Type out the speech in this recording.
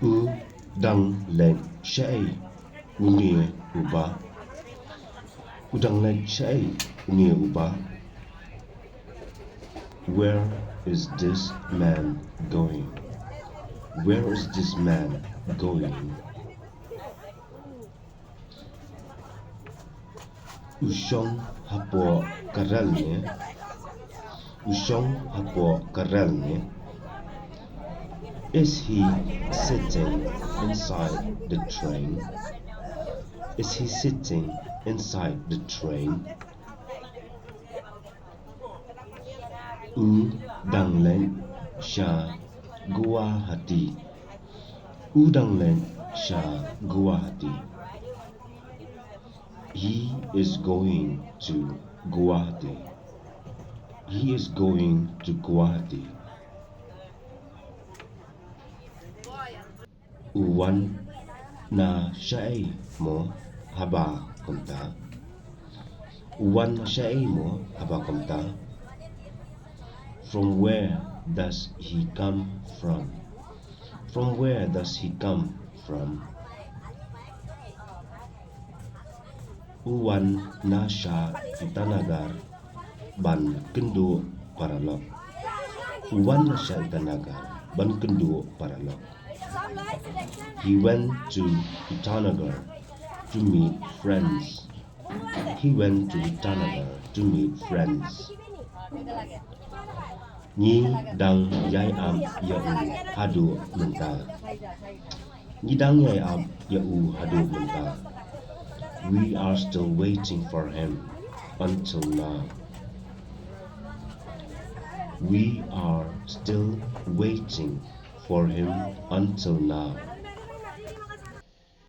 U dang len shai unge uba. U dang len shai unge uba. Where is this man going? Where is this man going? Ushong hapo karalne. Ushong hapo karalne. Is he sitting inside the train? Is he sitting inside the train? U dang len sha guwahati. U dang len sha guwahati. He is going to Guwahati. He is going to Guwahati. Uwan na shai mo haba komta. Uwan na shai mo haba komta. From where does he come from? From where does he come from? Uwan na sha itanagar ban kendo paralok. Uwan na sha itanagar ban kendo paralok. He went to Itanagar to meet friends. He went to Itanagar to meet friends. Ni dang yai am ya u hadu menta. Ni dang yai am ya u hadu menta. We are still waiting for him until now. We are still waiting for him until now.